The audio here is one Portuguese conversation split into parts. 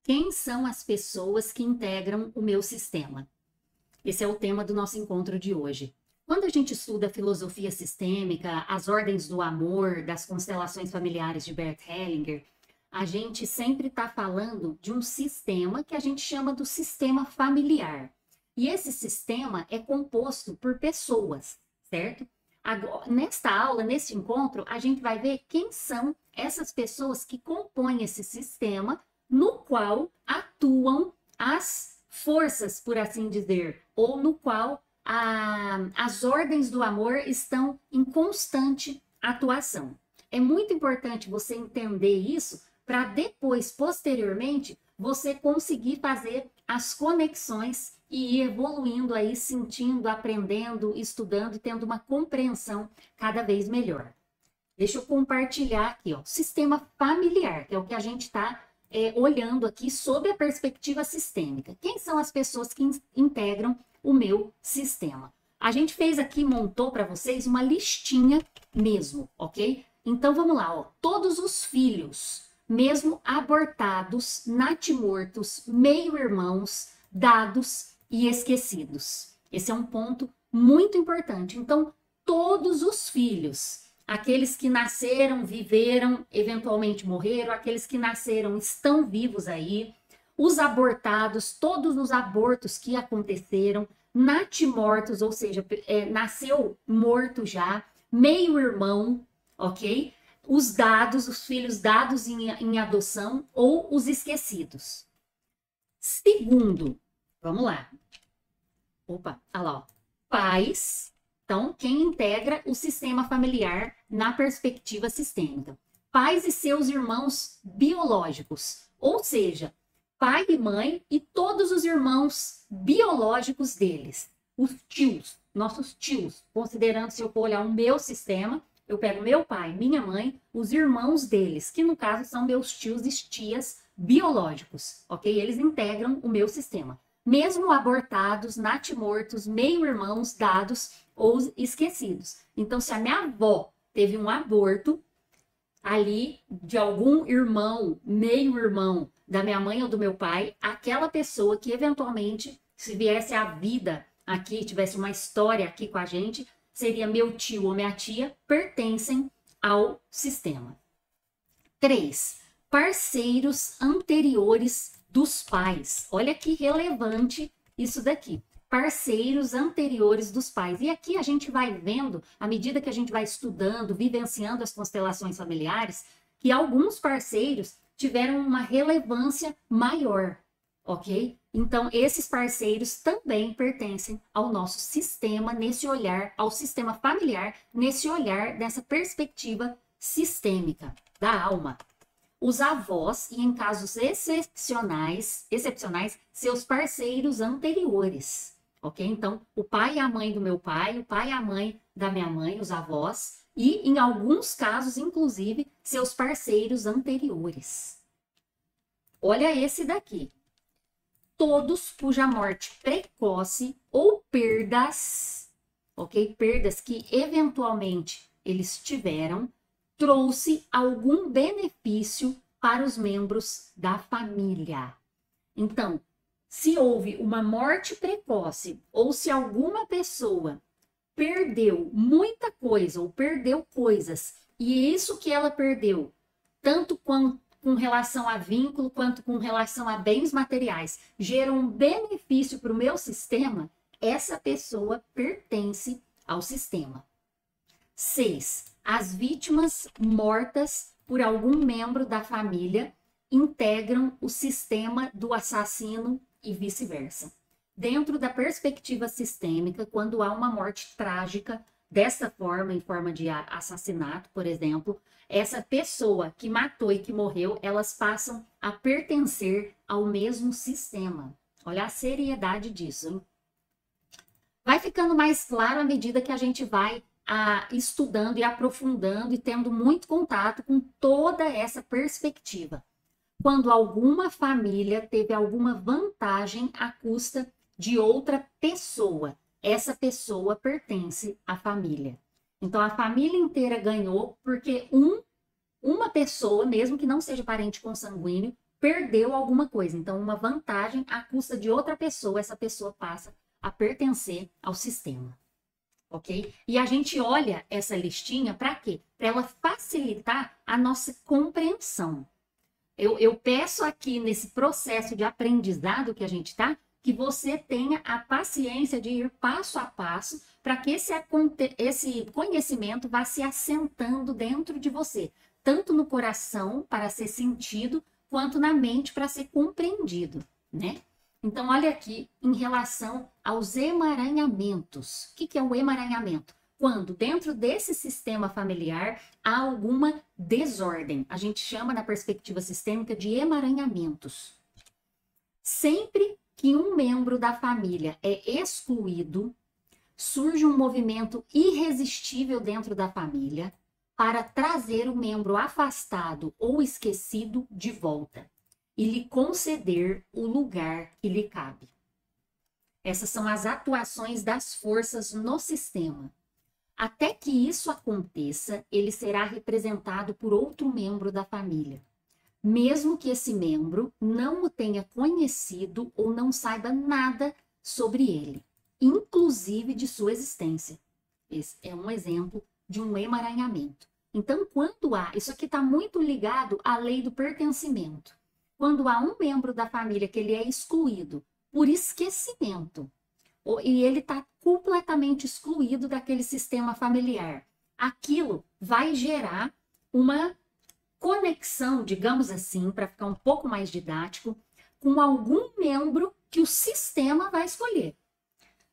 Quem são as pessoas que integram o meu sistema? Esse é o tema do nosso encontro de hoje. Quando a gente estuda filosofia sistêmica, as ordens do amor, das constelações familiares de Bert Hellinger, a gente sempre está falando de um sistema que a gente chama do sistema familiar. E esse sistema é composto por pessoas, certo? Agora, nesta aula, nesse encontro, a gente vai ver quem são essas pessoas que compõem esse sistema no qual atuam as forças, por assim dizer, ou no qual as ordens do amor estão em constante atuação. É muito importante você entender isso para depois, posteriormente, você conseguir fazer as conexões e ir evoluindo aí, sentindo, aprendendo, estudando e tendo uma compreensão cada vez melhor. Deixa eu compartilhar aqui, ó, sistema familiar, que é o que a gente está olhando aqui sob a perspectiva sistêmica. Quem são as pessoas que integram o meu sistema? A gente fez aqui, montou para vocês uma listinha mesmo, ok? Então vamos lá, ó. Todos os filhos, mesmo abortados, natimortos, meio-irmãos, dados e esquecidos. Esse é um ponto muito importante. Então, todos os filhos, aqueles que nasceram, viveram, eventualmente morreram, aqueles que nasceram estão vivos aí, os abortados, todos os abortos que aconteceram, natimortos, ou seja, nasceu morto já, meio-irmão, ok? Os dados, os filhos dados em adoção ou os esquecidos. Segundo, vamos lá. Opa, olha lá, ó. Pais. Então, quem integra o sistema familiar na perspectiva sistêmica? Pais e seus irmãos biológicos, ou seja, pai e mãe e todos os irmãos biológicos deles. Os tios, nossos tios, considerando se eu for olhar o meu sistema, eu pego meu pai, minha mãe, os irmãos deles, que no caso são meus tios e tias biológicos, ok? Eles integram o meu sistema. Mesmo abortados, natimortos, meio-irmãos, dados ou esquecidos. Então, se a minha avó teve um aborto ali de algum irmão, meio-irmão da minha mãe ou do meu pai, aquela pessoa que eventualmente, se viesse à vida aqui, tivesse uma história aqui com a gente, seria meu tio ou minha tia, pertencem ao sistema. 3. Parceiros anteriores dos pais. Olha que relevante isso daqui. Parceiros anteriores dos pais. E aqui a gente vai vendo, à medida que a gente vai estudando, vivenciando as constelações familiares, que alguns parceiros tiveram uma relevância maior, ok? Então, esses parceiros também pertencem ao nosso sistema, nesse olhar, ao sistema familiar, nesse olhar dessa perspectiva sistêmica da alma. Os avós e, em casos excepcionais, seus parceiros anteriores, ok? Então, o pai e a mãe do meu pai, o pai e a mãe da minha mãe, os avós, e, em alguns casos, inclusive, seus parceiros anteriores. Olha esse daqui. Todos cuja morte precoce ou perdas, ok? Perdas que, eventualmente, eles tiveram, trouxe algum benefício para os membros da família. Então, se houve uma morte precoce ou se alguma pessoa perdeu muita coisa ou perdeu coisas, e isso que ela perdeu, tanto com relação a vínculo quanto com relação a bens materiais, gerou um benefício para o meu sistema, essa pessoa pertence ao sistema. 6. As vítimas mortas por algum membro da família integram o sistema do assassino e vice-versa. Dentro da perspectiva sistêmica, quando há uma morte trágica, dessa forma, em forma de assassinato, por exemplo, essa pessoa que matou e que morreu, elas passam a pertencer ao mesmo sistema. Olha a seriedade disso, hein? Vai ficando mais claro à medida que a gente vai estudando e aprofundando e tendo muito contato com toda essa perspectiva. Quando alguma família teve alguma vantagem à custa de outra pessoa, essa pessoa pertence à família. Então, a família inteira ganhou porque uma pessoa, mesmo que não seja parente consanguíneo, perdeu alguma coisa. Então, uma vantagem à custa de outra pessoa, essa pessoa passa a pertencer ao sistema. Ok? E a gente olha essa listinha para quê? Para ela facilitar a nossa compreensão. Eu peço aqui nesse processo de aprendizado que a gente está, que você tenha a paciência de ir passo a passo para que esse conhecimento vá se assentando dentro de você, tanto no coração para ser sentido, quanto na mente para ser compreendido, né? Então, olha aqui em relação aos emaranhamentos. O que é o emaranhamento? Quando dentro desse sistema familiar há alguma desordem. A gente chama na perspectiva sistêmica de emaranhamentos. Sempre que um membro da família é excluído, surge um movimento irresistível dentro da família para trazer o membro afastado ou esquecido de volta e lhe conceder o lugar que lhe cabe. Essas são as atuações das forças no sistema. Até que isso aconteça, ele será representado por outro membro da família, mesmo que esse membro não o tenha conhecido ou não saiba nada sobre ele, inclusive de sua existência. Esse é um exemplo de um emaranhamento. Então, quando há, isso aqui está muito ligado à lei do pertencimento. Quando há um membro da família que ele é excluído por esquecimento, e ele está completamente excluído daquele sistema familiar, aquilo vai gerar uma conexão, digamos assim, para ficar um pouco mais didático, com algum membro que o sistema vai escolher,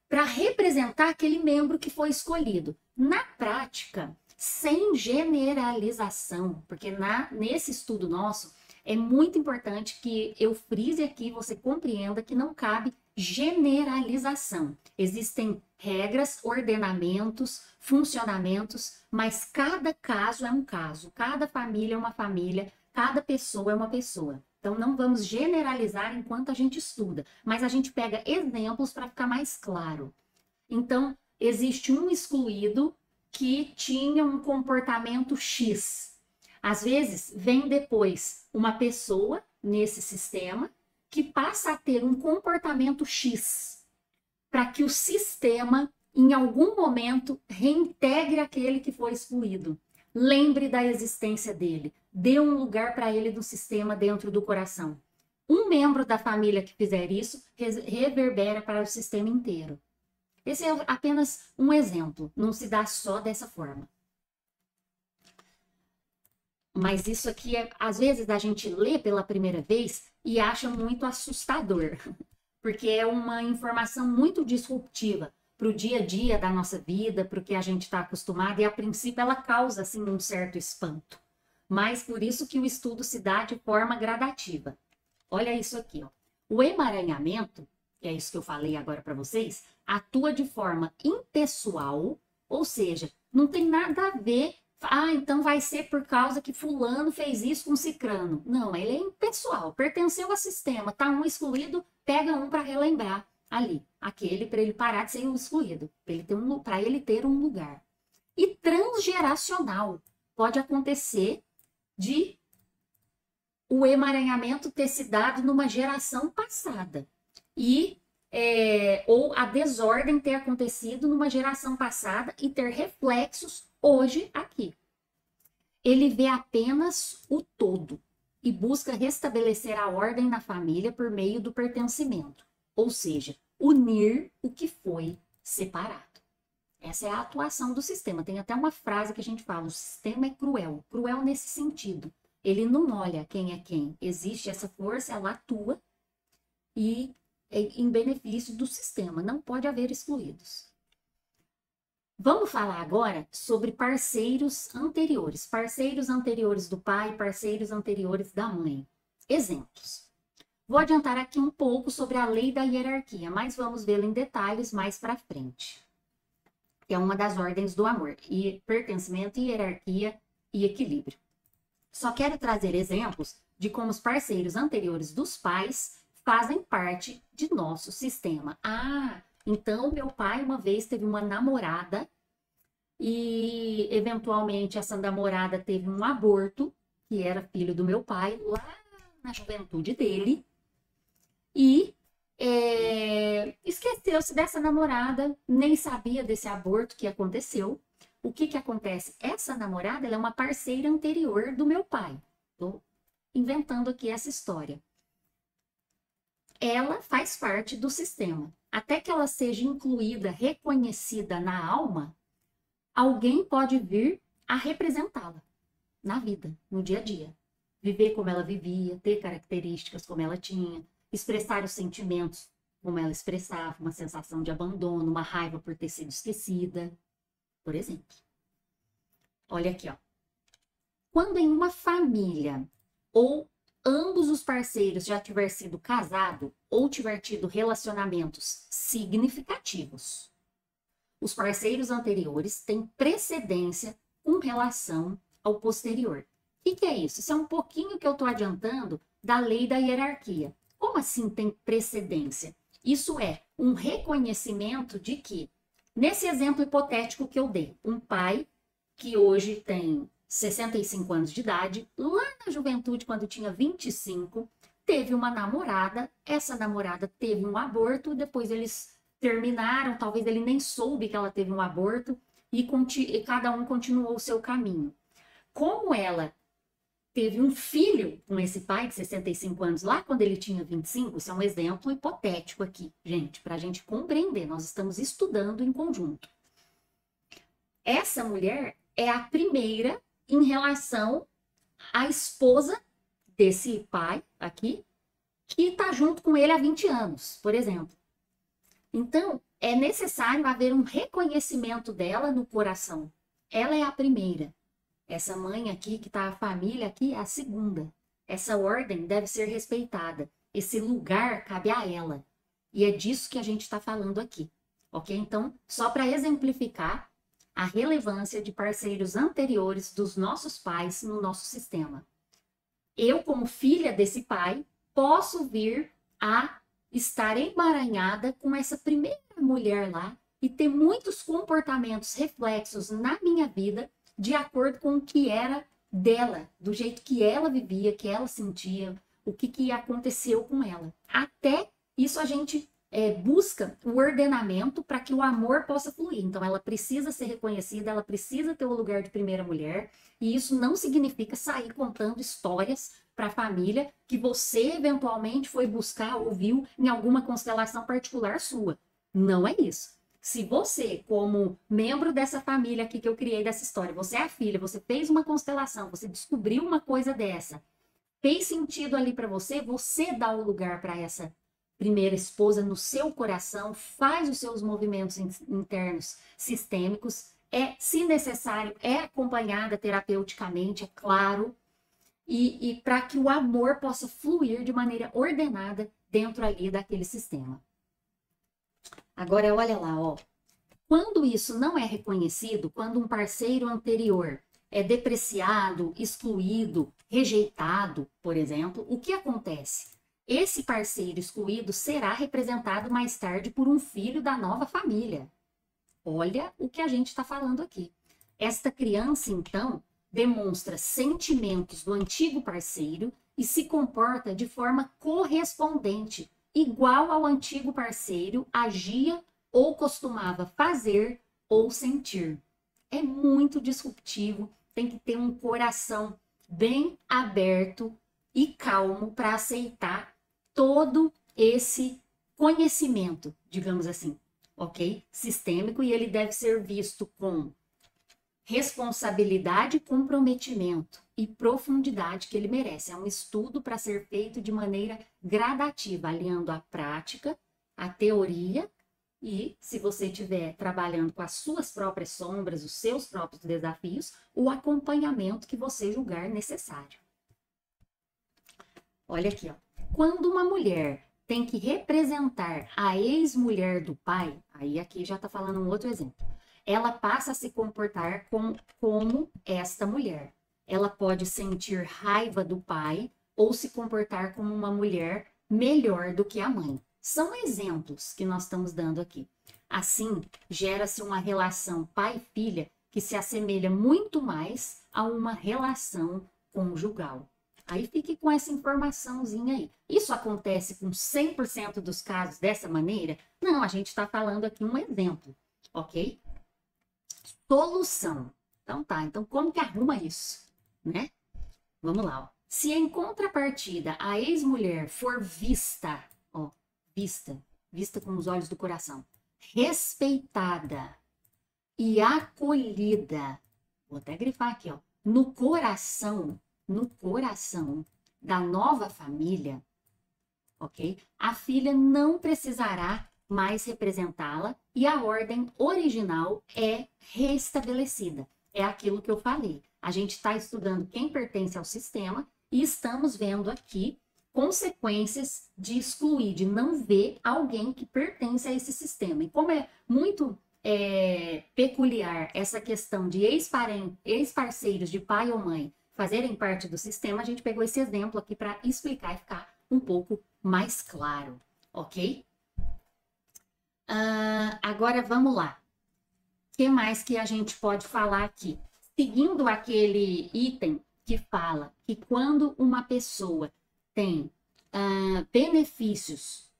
para representar aquele membro que foi escolhido. Na prática, sem generalização, porque nesse estudo nosso, é muito importante que eu frise aqui, você compreenda que não cabe generalização. Existem regras, ordenamentos, funcionamentos, mas cada caso é um caso, cada família é uma família, cada pessoa é uma pessoa. Então não vamos generalizar enquanto a gente estuda, mas a gente pega exemplos para ficar mais claro. Então, existe um excluído que tinha um comportamento X. Às vezes, vem depois uma pessoa nesse sistema que passa a ter um comportamento X, para que o sistema, em algum momento, reintegre aquele que foi excluído. Lembre da existência dele, dê um lugar para ele no sistema dentro do coração. Um membro da família que fizer isso, reverbera para o sistema inteiro. Esse é apenas um exemplo, não se dá só dessa forma. Mas isso aqui, às vezes, a gente lê pela primeira vez e acha muito assustador, porque é uma informação muito disruptiva para o dia a dia da nossa vida, para o que a gente está acostumado, e a princípio ela causa, assim, um certo espanto. Mas por isso que o estudo se dá de forma gradativa. Olha isso aqui, ó. O emaranhamento, que é isso que eu falei agora para vocês, atua de forma impessoal, ou seja, não tem nada a ver. Ah, então vai ser por causa que fulano fez isso com cicrano. Não, ele é impessoal, pertenceu ao sistema, tá um excluído, pega um para relembrar ali, aquele para ele parar de ser um excluído, para ele ter um lugar. E transgeracional, pode acontecer de o emaranhamento ter se dado numa geração passada ou a desordem ter acontecido numa geração passada e ter reflexos hoje aqui. Ele vê apenas o todo e busca restabelecer a ordem na família por meio do pertencimento, ou seja, unir o que foi separado. Essa é a atuação do sistema. Tem até uma frase que a gente fala, o sistema é cruel. Cruel nesse sentido. Ele não olha quem é quem. Existe essa força, ela atua e é em benefício do sistema. Não pode haver excluídos. Vamos falar agora sobre parceiros anteriores. Parceiros anteriores do pai, parceiros anteriores da mãe. Exemplos. Vou adiantar aqui um pouco sobre a lei da hierarquia, mas vamos vê-la em detalhes mais para frente. Que é uma das ordens do amor. E pertencimento, hierarquia e equilíbrio. Só quero trazer exemplos de como os parceiros anteriores dos pais fazem parte de nosso sistema. Então, meu pai uma vez teve uma namorada e, eventualmente, essa namorada teve um aborto, que era filho do meu pai, lá na juventude dele e esqueceu-se dessa namorada, nem sabia desse aborto que aconteceu. O que acontece? Essa namorada, ela é uma parceira anterior do meu pai. Estou inventando aqui essa história. Ela faz parte do sistema. Até que ela seja incluída, reconhecida na alma, alguém pode vir a representá-la na vida, no dia a dia. Viver como ela vivia, ter características como ela tinha, expressar os sentimentos como ela expressava, uma sensação de abandono, uma raiva por ter sido esquecida, por exemplo. Olha aqui, ó. Quando em uma família ou ambos os parceiros já tiver sido casado ou tiver tido relacionamentos significativos, os parceiros anteriores têm precedência com relação ao posterior. O que é isso? Isso é um pouquinho que eu estou adiantando da lei da hierarquia. Como assim tem precedência? Isso é um reconhecimento de que, nesse exemplo hipotético que eu dei, um pai que hoje tem 65 anos de idade, lá na juventude, quando tinha 25, teve uma namorada, essa namorada teve um aborto, depois eles terminaram, talvez ele nem soube que ela teve um aborto, e cada um continuou o seu caminho. Como ela teve um filho com esse pai de 65 anos lá quando ele tinha 25, isso é um exemplo hipotético aqui, gente, para a gente compreender, nós estamos estudando em conjunto. Essa mulher é a primeira em relação à esposa desse pai aqui, que está junto com ele há 20 anos, por exemplo. Então, é necessário haver um reconhecimento dela no coração. Ela é a primeira. Essa mãe aqui, que está a família aqui, é a segunda. Essa ordem deve ser respeitada. Esse lugar cabe a ela. E é disso que a gente está falando aqui. Ok? Então, só para exemplificar a relevância de parceiros anteriores dos nossos pais no nosso sistema. Eu, como filha desse pai, posso vir a estar emaranhada com essa primeira mulher lá e ter muitos comportamentos reflexos na minha vida de acordo com o que era dela, do jeito que ela vivia, que ela sentia, o que aconteceu com ela. Até isso a gente busca o ordenamento para que o amor possa fluir. Então ela precisa ser reconhecida, ela precisa ter o lugar de primeira mulher, e isso não significa sair contando histórias para a família que você eventualmente foi buscar, ouviu em alguma constelação particular sua. Não é isso. Se você, como membro dessa família aqui que eu criei dessa história, você é a filha, você fez uma constelação, você descobriu uma coisa dessa, fez sentido ali para você, você dá o lugar para essa primeira esposa no seu coração, faz os seus movimentos internos sistêmicos, se necessário, é acompanhada terapeuticamente, é claro, e para que o amor possa fluir de maneira ordenada dentro ali daquele sistema. Agora, olha lá, ó. Quando isso não é reconhecido, quando um parceiro anterior é depreciado, excluído, rejeitado, por exemplo, o que acontece? Esse parceiro excluído será representado mais tarde por um filho da nova família. Olha o que a gente está falando aqui. Esta criança, então, demonstra sentimentos do antigo parceiro e se comporta de forma correspondente, igual ao antigo parceiro agia ou costumava fazer ou sentir. É muito disruptivo, tem que ter um coração bem aberto e calmo para aceitar todo esse conhecimento, digamos assim, ok? Sistêmico, e ele deve ser visto com responsabilidade, comprometimento e profundidade que ele merece. É um estudo para ser feito de maneira gradativa, aliando a prática, a teoria e, se você estiver trabalhando com as suas próprias sombras, os seus próprios desafios, o acompanhamento que você julgar necessário. Olha aqui, ó. Quando uma mulher tem que representar a ex-mulher do pai, aí aqui já está falando um outro exemplo, ela passa a se comportar como esta mulher. Ela pode sentir raiva do pai ou se comportar como uma mulher melhor do que a mãe. São exemplos que nós estamos dando aqui. Assim, gera-se uma relação pai-filha que se assemelha muito mais a uma relação conjugal. Aí fique com essa informaçãozinha aí. Isso acontece com 100% dos casos dessa maneira? Não, a gente está falando aqui um exemplo, ok? Solução. Então tá, então como que arruma isso, né? Vamos lá, ó. Se em contrapartida a ex-mulher for vista, ó, vista com os olhos do coração, respeitada e acolhida, vou até grifar aqui, ó, no coração da nova família, ok? A filha não precisará mais representá-la e a ordem original é restabelecida. É aquilo que eu falei. A gente está estudando quem pertence ao sistema e estamos vendo aqui consequências de excluir, de não ver alguém que pertence a esse sistema. E como é muito peculiar essa questão de ex-parceiros de pai ou mãe fazerem parte do sistema, a gente pegou esse exemplo aqui para explicar e ficar um pouco mais claro, ok? Agora vamos lá. O que mais que a gente pode falar aqui? Seguindo aquele item que fala que quando uma pessoa tem benefícios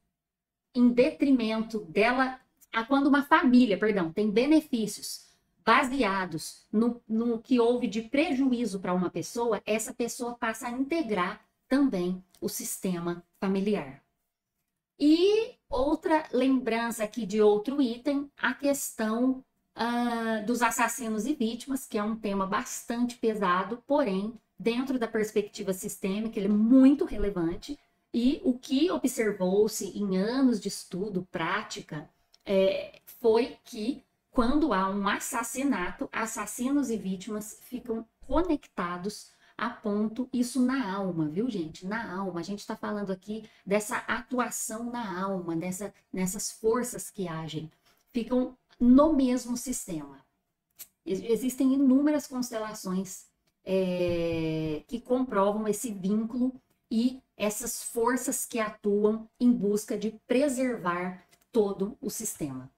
em detrimento dela, quando uma família, perdão, tem benefícios baseados no que houve de prejuízo para uma pessoa, essa pessoa passa a integrar também o sistema familiar. E outra lembrança aqui de outro item, a questão dos assassinos e vítimas, que é um tema bastante pesado, porém, dentro da perspectiva sistêmica, ele é muito relevante. E o que observou-se em anos de estudo, prática, foi que quando há um assassinato, assassinos e vítimas ficam conectados a ponto, isso na alma, viu, gente? Na alma. A gente está falando aqui dessa atuação na alma, nessas forças que agem. Ficam no mesmo sistema. Existem inúmeras constelações que comprovam esse vínculo e essas forças que atuam em busca de preservar todo o sistema,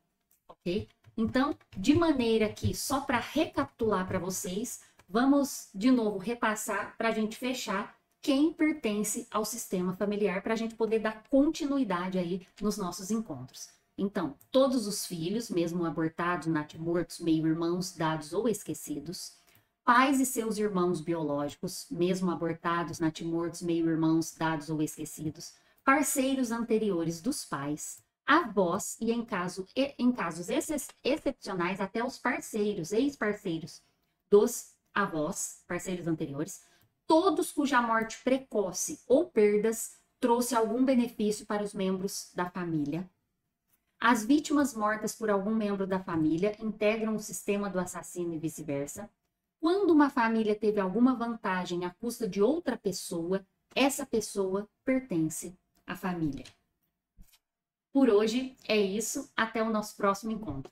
ok? Então, de maneira que, só para recapitular para vocês, vamos de novo repassar para a gente fechar quem pertence ao sistema familiar, para a gente poder dar continuidade aí nos nossos encontros. Então, todos os filhos, mesmo abortados, natimortos, meio-irmãos, dados ou esquecidos, pais e seus irmãos biológicos, mesmo abortados, natimortos, meio-irmãos, dados ou esquecidos, parceiros anteriores dos pais, avós e, em casos excepcionais, até os parceiros, ex-parceiros dos avós, parceiros anteriores, todos cuja morte precoce ou perdas trouxe algum benefício para os membros da família. As vítimas mortas por algum membro da família integram o sistema do assassino e vice-versa. Quando uma família teve alguma vantagem à custa de outra pessoa, essa pessoa pertence à família. Por hoje é isso. Até o nosso próximo encontro.